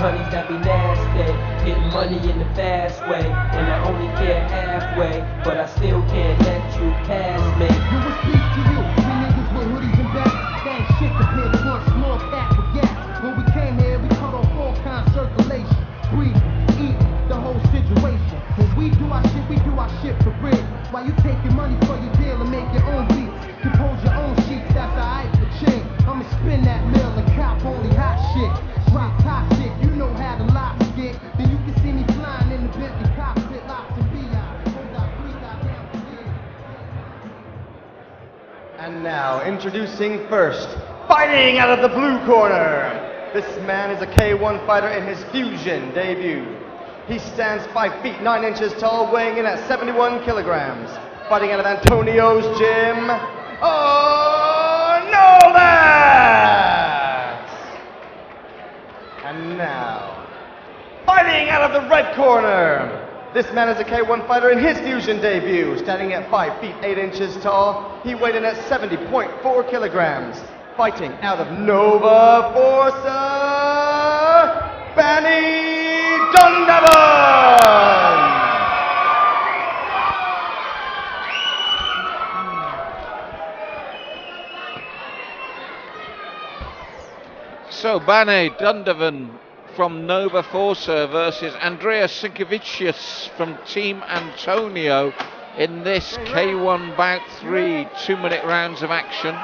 honeys that be nasty, getting money in the fast way, and I only care halfway, but I still can't let you pass me. You was peace to you, we niggas with hoodies and bats, that ain't shit compared to one small cat with gas. When we came here, we cut off all kinds of circulation, breathe, eat, the whole situation. When we do our shit for bread. While you taking money for your deal and make your own beats, compose your own sheets, that's alright for chain. I'ma spin that mill and cop only hot shit. Rock toxic, you know how the locks get. Then you can see me flying in the Bentley cockpit, locked in BI. And now, introducing first, fighting out of the blue corner. This man is a K1 fighter in his Fusion debut. He stands 5 feet 9 inches tall, weighing in at 71 kilograms. Fighting out of Antonio's gym, Novak! And now, fighting out of the red corner. This man is a K1 fighter in his Fusion debut, standing at 5 feet 8 inches tall. He weighed in at 70.4 kilograms. Fighting out of Nova Forza, BANE DUNDAVAN! So BANE DUNDAVAN from Nova Forza versus ANDRIUS SINKEVICIUS from Team Antonio in this K1 bout 3 2-minute rounds of action.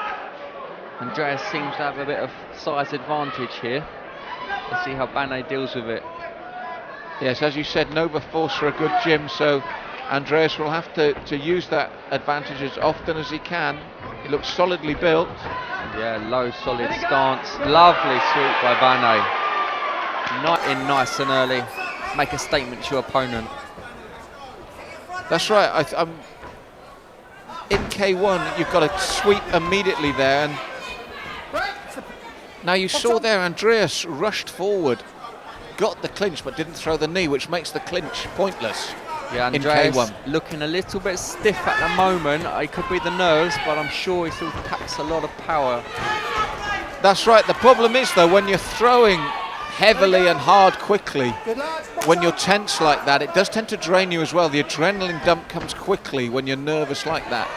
Andreas seems to have a bit of size advantage here. Let's see how BANE deals with it. Yes, as you said, Nova Forza are a good gym, so Andreas will have to use that advantage as often as he can. He looks solidly built. Yeah, low, solid stance. Lovely sweep by BANE. Not in nice and early. Make a statement to your opponent. That's right. I'm in K1, you've got to sweep immediately there. And now you saw there, Andreas rushed forward, got the clinch, but didn't throw the knee, which makes the clinch pointless. Yeah, Andreas looking a little bit stiff at the moment. It could be the nerves, but I'm sure he still packs a lot of power. That's right. The problem is, though, when you're throwing heavily and hard quickly, when you're tense like that, it does tend to drain you as well. The adrenaline dump comes quickly when you're nervous like that.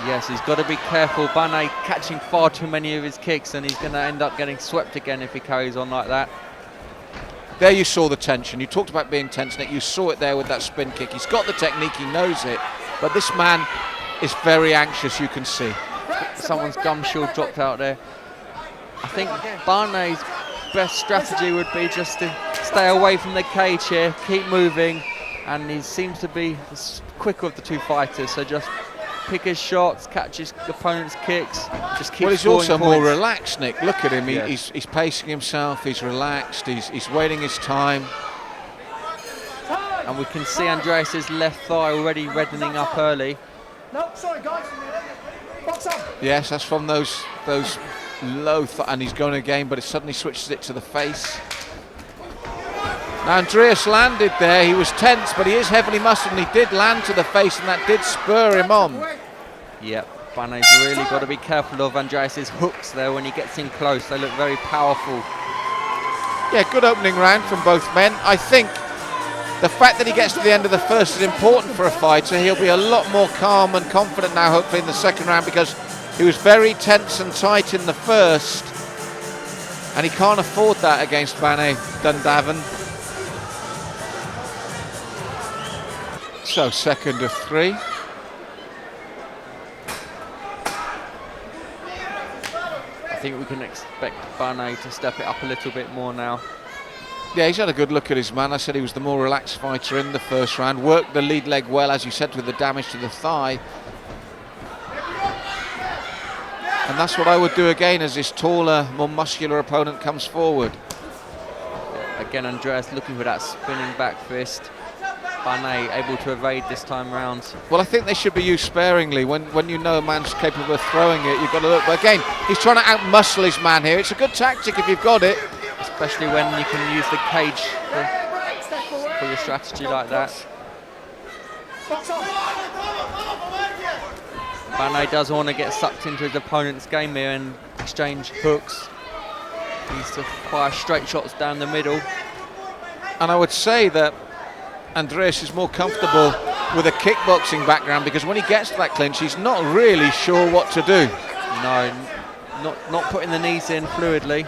Yes, he's got to be careful. BANE catching far too many of his kicks, and he's going to end up getting swept again if he carries on like that. There you saw the tension. You talked about being tense, Nick. You saw it there with that spin kick. He's got the technique, he knows it, but this man is very anxious, you can see. Someone's gum shield dropped out there. I think BANE's best strategy would be just to stay away from the cage here, keep moving, and he seems to be the quicker of the two fighters, so just pick his shots, catch his opponent's kicks, just keep Well, he's also points. more relaxed, Nick. Look at him, Yes. he's pacing himself, he's relaxed, he's waiting his time. And we can see Andreas' left thigh already reddening up early. No, sorry guys. Box up. Yes, that's from those low and he's going again, but it suddenly switches it to the face. Now Andreas landed there, he was tense, but he is heavily muscled, and he did land to the face, and that did spur him on. Yep, BANE's really got to be careful of Andreas' hooks there when he gets in close. They look very powerful. Yeah, good opening round from both men. I think the fact that he gets to the end of the first is important for a fighter. He'll be a lot more calm and confident now, hopefully, in the second round, because he was very tense and tight in the first, and he can't afford that against BANE DUNDAVAN. So, second of 3. I think we can expect BANE to step it up a little bit more now. Yeah, he's had a good look at his man. I said he was the more relaxed fighter in the first round. Worked the lead leg well, as you said, with the damage to the thigh. And that's what I would do again as this taller, more muscular opponent comes forward. Again, Andreas looking for that spinning back fist. BANE able to evade this time round. Well, I think they should be used sparingly. When you know a man's capable of throwing it, you've got to look. But again, he's trying to out-muscle his man here. It's a good tactic if you've got it. Especially when you can use the cage for your strategy like that. BANE does want to get sucked into his opponent's game here and exchange hooks. He needs to fire straight shots down the middle. And I would say that Andrius is more comfortable with a kickboxing background, because when he gets to that clinch, he's not really sure what to do. No, not putting the knees in fluidly.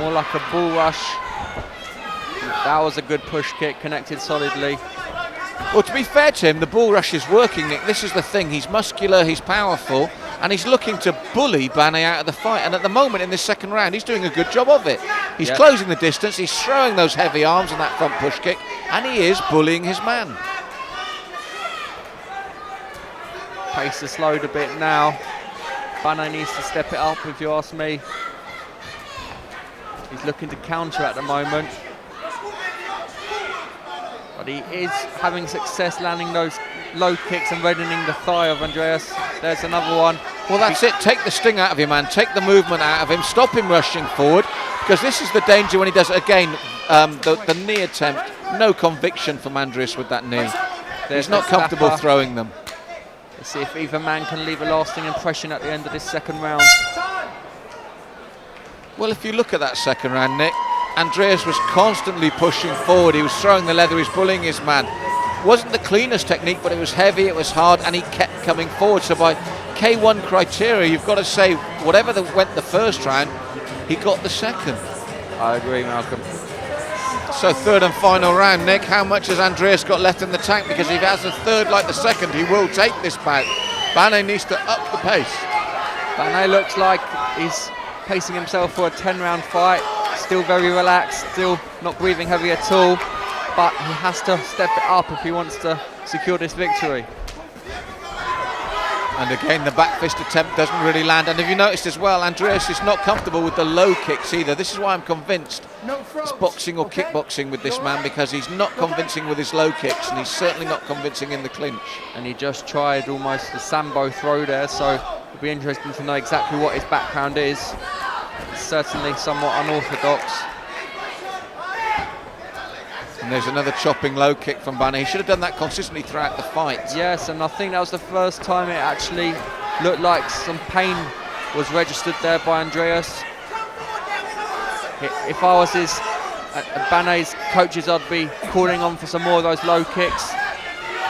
More like a bull rush. That was a good push kick, connected solidly. Well, to be fair to him, the bull rush is working, Nick. This is the thing. He's muscular, he's powerful, and he's looking to bully BANE out of the fight. And at the moment in this second round, he's doing a good job of it. He's closing the distance, he's throwing those heavy arms and that front push kick, and he is bullying his man. Pace has slowed a bit now. BANE needs to step it up, if you ask me. He's looking to counter at the moment. But he is having success landing those low kicks and reddening the thigh of Andrius. There's another one. Well, that's it. Take the sting out of your man. Take the movement out of him. Stop him rushing forward, because this is the danger when he does it again. The knee attempt. No conviction from Andrius with that knee. He's not comfortable throwing them. Let's see if either man can leave a lasting impression at the end of this second round. Well, if you look at that second round, Nick, Andrius was constantly pushing forward. He was throwing the leather, he was bullying his man. Wasn't the cleanest technique, but it was heavy, it was hard, and he kept coming forward. So by K1 criteria, you've got to say, whatever went the first round, he got the second. I agree, Malcolm. So third and final round, Nick. How much has Andrius got left in the tank? Because if he has a third like the second, he will take this bout. BANE needs to up the pace. BANE looks like he's pacing himself for a 10-round fight. Still very relaxed, still not breathing heavy at all, but he has to step it up if he wants to secure this victory. And again, the back fist attempt doesn't really land. And if you noticed as well, Andrius is not comfortable with the low kicks either. This is why I'm convinced it's boxing or kickboxing with this man, because he's not convincing with his low kicks, and he's certainly not convincing in the clinch. And he just tried almost a Sambo throw there, so it'll be interesting to know exactly what his background is. It's certainly somewhat unorthodox. And there's another chopping low kick from BANE. He should have done that consistently throughout the fight. Yes, and I think that was the first time it actually looked like some pain was registered there by Andrius. If I was BANE's coaches, I'd be calling on for some more of those low kicks.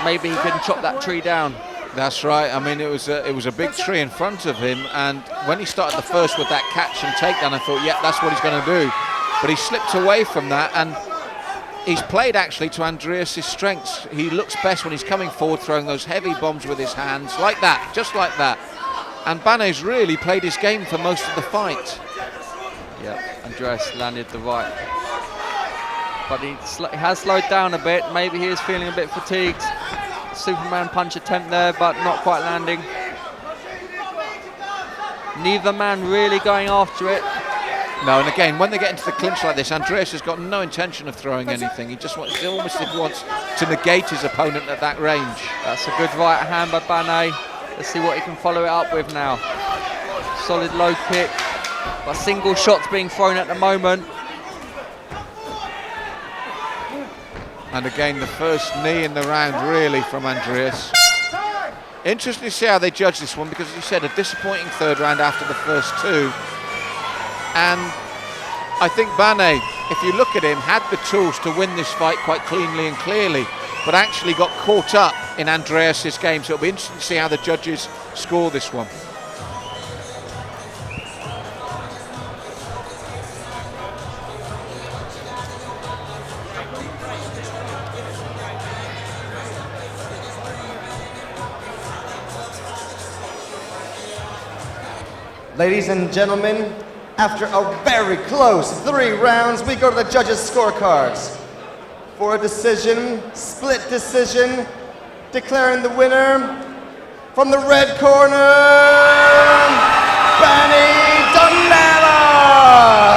Maybe he can chop that tree down. That's right. I mean, it was a big tree in front of him, and when he started the first with that catch and takedown, I thought, yeah, that's what he's going to do. But he slipped away from that, and he's played actually to Andrius' strengths. He looks best when he's coming forward, throwing those heavy bombs with his hands, like that, just like that. And BANE's really played his game for most of the fight. Yeah, Andrius landed the right. But he has slowed down a bit. Maybe he is feeling a bit fatigued. Superman punch attempt there, but not quite landing. Neither man really going after it. No, and again, when they get into the clinch like this, Andrius has got no intention of throwing anything. He just wants, almost if he wants to negate his opponent at that range. That's a good right hand by BANE. Let's see what he can follow it up with now. Solid low kick, but single shots being thrown at the moment. And again, the first knee in the round, really, from Andrius. Interesting to see how they judge this one, because as you said, a disappointing third round after the first two. And I think BANE, if you look at him, had the tools to win this fight quite cleanly and clearly, but actually got caught up in Andrius' game. So it'll be interesting to see how the judges score this one. Ladies and gentlemen, after a very close 3 rounds, we go to the judges' scorecards. For a decision, split decision, declaring the winner from the red corner, BANE Dundavan!